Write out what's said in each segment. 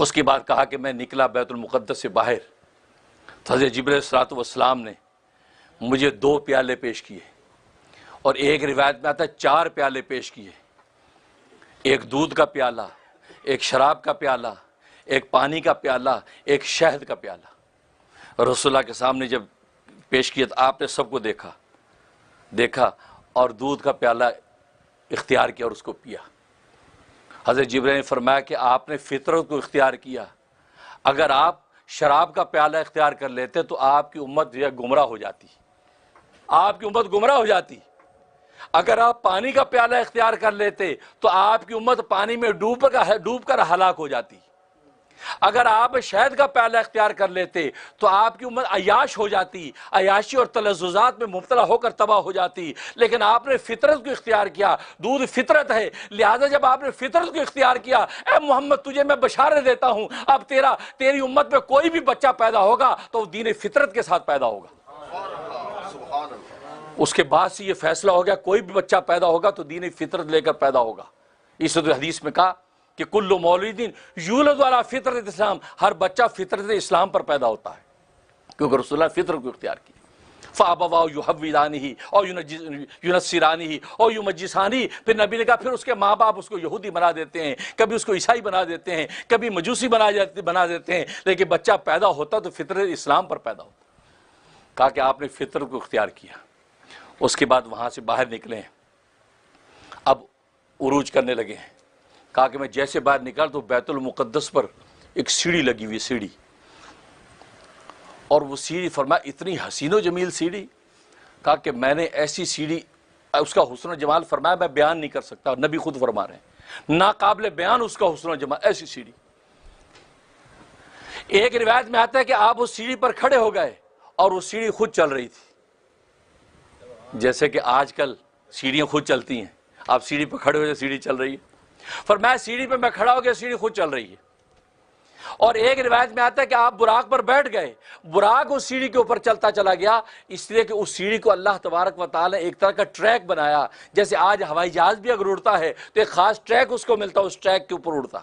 اس کے بعد کہا کہ میں نکلا بیت المقدس سے باہر، تو حضرت جبرائیل علیہ الصلوۃ والسلام نے مجھے 2 پیالے پیش کیے، اور ایک روایت میں آتا ہے 4 پیالے پیش کیے، ایک دودھ کا پیالہ، ایک شراب کا پیالہ، ایک پانی کا پیالہ، ایک شہد کا پیالہ۔ رسول اللہ کے سامنے جب پیش کیا تو آپ نے سب کو دیکھا اور دودھ کا پیالہ اختیار کیا اور اس کو پیا۔ حضرت جبرائیل نے فرمایا کہ آپ نے فطرت کو اختیار کیا، اگر آپ شراب کا پیالہ اختیار کر لیتے تو آپ کی امت گمراہ ہو جاتی، آپ کی امت گمراہ ہو جاتی۔ اگر آپ پانی کا پیالہ اختیار کر لیتے تو آپ کی امت پانی میں ڈوب کر ہلاک ہو جاتی۔ اگر آپ شہد کا پیالہ اختیار کر لیتے تو آپ کی امت عیاش ہو جاتی، عیاشی اور تلذذات میں مبتلا ہو کر تباہ ہو جاتی۔ لیکن آپ نے فطرت کو اختیار کیا، دودھ فطرت ہے، لہذا جب آپ نے فطرت کو اختیار کیا، اے محمد تجھے میں بشارت دیتا ہوں، اب تیری امت میں کوئی بھی بچہ پیدا ہوگا تو وہ دین فطرت کے ساتھ پیدا ہوگا۔ اس کے بعد سے یہ فیصلہ ہو گیا کوئی بھی بچہ پیدا ہوگا تو دین فطرت لے کر پیدا ہوگا۔ اس حدیث میں کہا کہ کل مولود یولد علی فطرت اسلام، ہر بچہ فطرت اسلام پر پیدا ہوتا ہے، کیونکہ رسول اللہ فطرت کو اختیار کی۔ فَأَبَوَاهُ يُحَوِّدَانِهِ أَوْ يُنَصِّرَانِهِ أَوْ يُمَجِّسَانِهِ، پھر نبی نے کہا پھر اس کے ماں باپ اس کو یہودی بنا دیتے ہیں، کبھی اس کو عیسائی بنا دیتے ہیں، کبھی مجوسی بنا دیتے ہیں، لیکن بچہ پیدا ہوتا تو فطرت اسلام پر پیدا ہوتا۔ کہا کہ آپ نے فطرت کو اختیار کیا۔ اس کے بعد وہاں سے باہر نکلے ہیں، اب عروج کرنے لگے ہیں۔ کہا کہ میں جیسے باہر نکل تو بیت المقدس پر ایک سیڑھی لگی ہوئی سیڑھی، اور وہ سیڑھی فرمایا اتنی حسین و جمیل سیڑھی، کہا کہ میں نے ایسی سیڑھی، اس کا حسن و جمال فرمایا میں بیان نہیں کر سکتا، نبی خود فرما رہے ہیں ناقابل بیان اس کا حسن و جمال، ایسی سیڑھی۔ ایک روایت میں آتا ہے کہ آپ اس سیڑھی پر کھڑے ہو گئے اور وہ سیڑھی خود چل رہی تھی، جیسے کہ آج کل سیڑھیاں خود چلتی ہیں، آپ سیڑھی پہ کھڑے ہو جائے سیڑھی چل رہی ہے، فرمایا سیڑھی پہ میں کھڑا ہو گیا سیڑھی خود چل رہی ہے۔ اور ایک روایت میں آتا ہے کہ آپ براق پر بیٹھ گئے، براق اس سیڑھی کے اوپر چلتا چلا گیا، اس لیے کہ اس سیڑھی کو اللہ تبارک و تعالی نے ایک طرح کا ٹریک بنایا، جیسے آج ہوائی جہاز بھی اگر اڑتا ہے تو ایک خاص ٹریک اس کو ملتا، اس ٹریک کے اوپر اڑتا،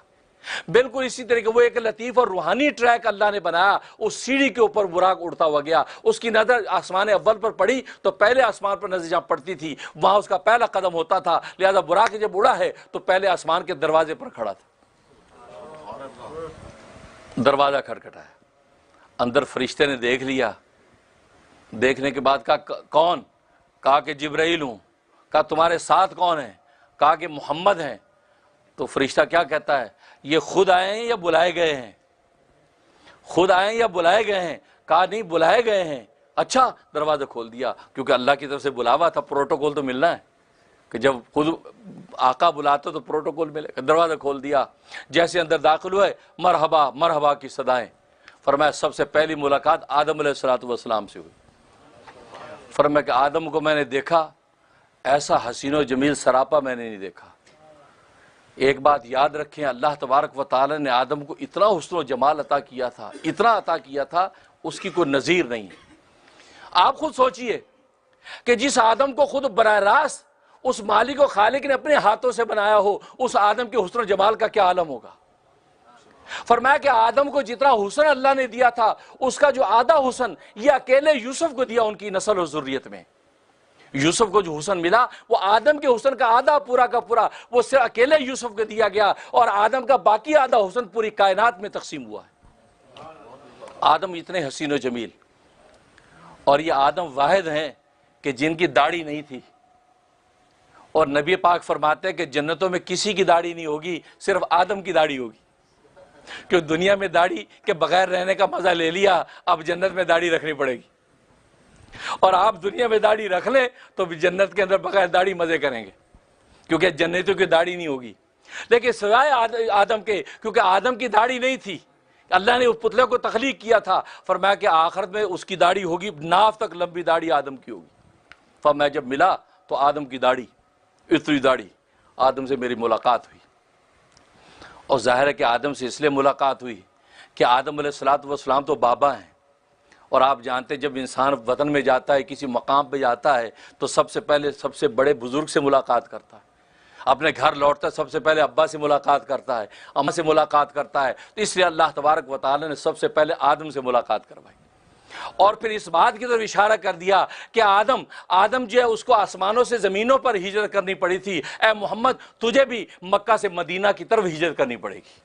بالکل اسی طریقے وہ ایک لطیف اور روحانی ٹریک اللہ نے بنایا، اس سیڑھی کے اوپر براق اڑتا ہوا گیا۔ اس کی نظر آسمان اول پر پڑی تو پہلے آسمان پر نظر جہاں پڑتی تھی وہاں اس کا پہلا قدم ہوتا تھا، لہذا براق جب اڑا ہے تو پہلے آسمان کے دروازے پر کھڑا تھا۔ دروازہ کھٹکھٹایا، اندر فرشتے نے دیکھ لیا، دیکھنے کے بعد کہا کون؟ کہا کہ جبرائیل ہوں۔ کہا تمہارے ساتھ کون ہیں؟ کہا کہ محمد ہیں۔ تو فرشتہ کیا کہتا ہے؟ یہ خود آئے ہیں یا بلائے گئے ہیں؟ خود آئے ہیں یا بلائے گئے ہیں؟ کہا نہیں بلائے گئے ہیں۔ اچھا، دروازہ کھول دیا، کیونکہ اللہ کی طرف سے بلاوا تھا، پروٹوکول تو ملنا ہے کہ جب خود آقا بلاتے تو پروٹوکول ملے۔ دروازہ کھول دیا، جیسے اندر داخل ہوئے مرحبا مرحبا کی صدائیں۔ فرمایا سب سے پہلی ملاقات آدم علیہ الصلوۃ والسلام سے ہوئی۔ فرمایا کہ آدم کو میں نے دیکھا، ایسا حسین و جمیل سراپا میں نے نہیں دیکھا۔ ایک بات یاد رکھیں، اللہ تبارک و تعالی نے آدم کو اتنا حسن و جمال عطا کیا تھا، اتنا عطا کیا تھا، اس کی کوئی نظیر نہیں ہے۔ آپ خود سوچئے کہ جس آدم کو خود براہ راست اس مالک و خالق نے اپنے ہاتھوں سے بنایا ہو، اس آدم کے حسن و جمال کا کیا عالم ہوگا۔ فرمایا کہ آدم کو جتنا حسن اللہ نے دیا تھا اس کا جو آدھا حسن یہ اکیلے یوسف کو دیا، ان کی نسل و ذریت میں۔ یوسف کو جو حسن ملا وہ آدم کے حسن کا آدھا پورا کا پورا وہ صرف اکیلے یوسف کو دیا گیا، اور آدم کا باقی آدھا حسن پوری کائنات میں تقسیم ہوا ہے۔ آدم اتنے حسین و جمیل، اور یہ آدم واحد ہیں کہ جن کی داڑھی نہیں تھی، اور نبی پاک فرماتے ہیں کہ جنتوں میں کسی کی داڑھی نہیں ہوگی، صرف آدم کی داڑھی ہوگی، کہ دنیا میں داڑھی کے بغیر رہنے کا مزہ لے لیا، اب جنت میں داڑھی رکھنی پڑے گی، اور آپ دنیا میں داڑھی رکھ لیں تو بھی جنت کے اندر بغیر داڑھی مزے کریں گے، کیونکہ جنتوں کی داڑھی نہیں ہوگی۔ لیکن سوائے آدم کے، کیونکہ آدم کی داڑھی نہیں تھی، اللہ نے اس پتلے کو تخلیق کیا تھا، فرمایا کہ آخرت میں اس کی داڑھی ہوگی، ناف تک لمبی داڑھی آدم کی ہوگی۔ فرمایا جب ملا تو آدم کی داڑھی، اتنی داڑھی، آدم سے میری ملاقات ہوئی، اور ظاہر ہے کہ آدم سے اس لیے ملاقات ہوئی کہ آدم علیہ الصلوۃ والسلام تو بابا ہیں، اور آپ جانتے ہیں جب انسان وطن میں جاتا ہے، کسی مقام پہ جاتا ہے تو سب سے پہلے سب سے بڑے بزرگ سے ملاقات کرتا ہے۔ اپنے گھر لوٹتا ہے سب سے پہلے ابا سے ملاقات کرتا ہے، اماں سے ملاقات کرتا ہے، تو اس لیے اللہ تبارک و تعالی نے سب سے پہلے آدم سے ملاقات کروائی، اور پھر اس بات کی طرف اشارہ کر دیا کہ آدم جو ہے اس کو آسمانوں سے زمینوں پر ہجرت کرنی پڑی تھی، اے محمد تجھے بھی مکہ سے مدینہ کی طرف ہجرت کرنی پڑے گی۔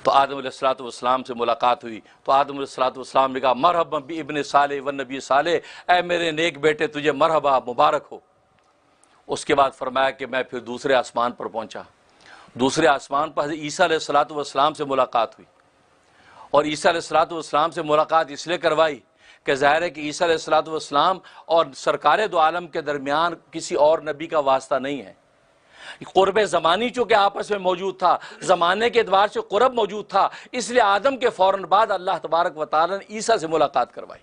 تو آدم علیہ السلام سے ملاقات ہوئی، تو آدم علیہ السلام نے کہا مرحبا بابن صالح والنبی صالح، اے میرے نیک بیٹے تجھے مرحبا، مبارک ہو۔ اس کے بعد فرمایا کہ میں پھر دوسرے آسمان پر پہنچا، دوسرے آسمان پر حضرت عیسیٰ علیہ السلام سے ملاقات ہوئی، اور عیسیٰ علیہ السلام سے ملاقات اس لیے کروائی کہ ظاہر ہے کہ عیسیٰ علیہ السلام اور سرکار دو عالم کے درمیان کسی اور نبی کا واسطہ نہیں ہے، قرب زمانی چونکہ آپس میں موجود تھا، زمانے کے اعتبار سے قرب موجود تھا، اس لیے آدم کے فوراً بعد اللہ تبارک و تعالی نے عیسیٰ سے ملاقات کروائی،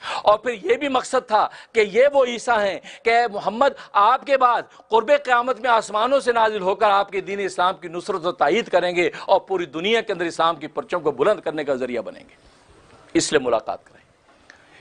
اور پھر یہ بھی مقصد تھا کہ یہ وہ عیسیٰ ہیں کہ محمد آپ کے بعد قرب قیامت میں آسمانوں سے نازل ہو کر آپ کے دین اسلام کی نصرت و تائید کریں گے اور پوری دنیا کے اندر اسلام کی پرچم کو بلند کرنے کا ذریعہ بنیں گے، اس لیے ملاقات کریں۔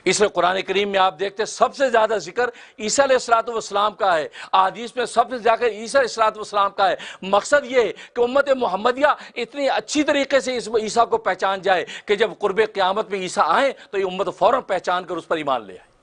اس لیے قرآن کریم میں آپ دیکھتے سب سے زیادہ ذکر عیسیٰ علیہ السلام کا ہے، احادیث میں سب سے زیادہ عیسیٰ علیہ السلام کا ہے۔ مقصد یہ کہ امت محمدیہ اتنی اچھی طریقے سے اس عیسیٰ کو پہچان جائے کہ جب قرب قیامت میں عیسیٰ آئیں تو یہ امت فوراً پہچان کر اس پر ایمان لے آئے۔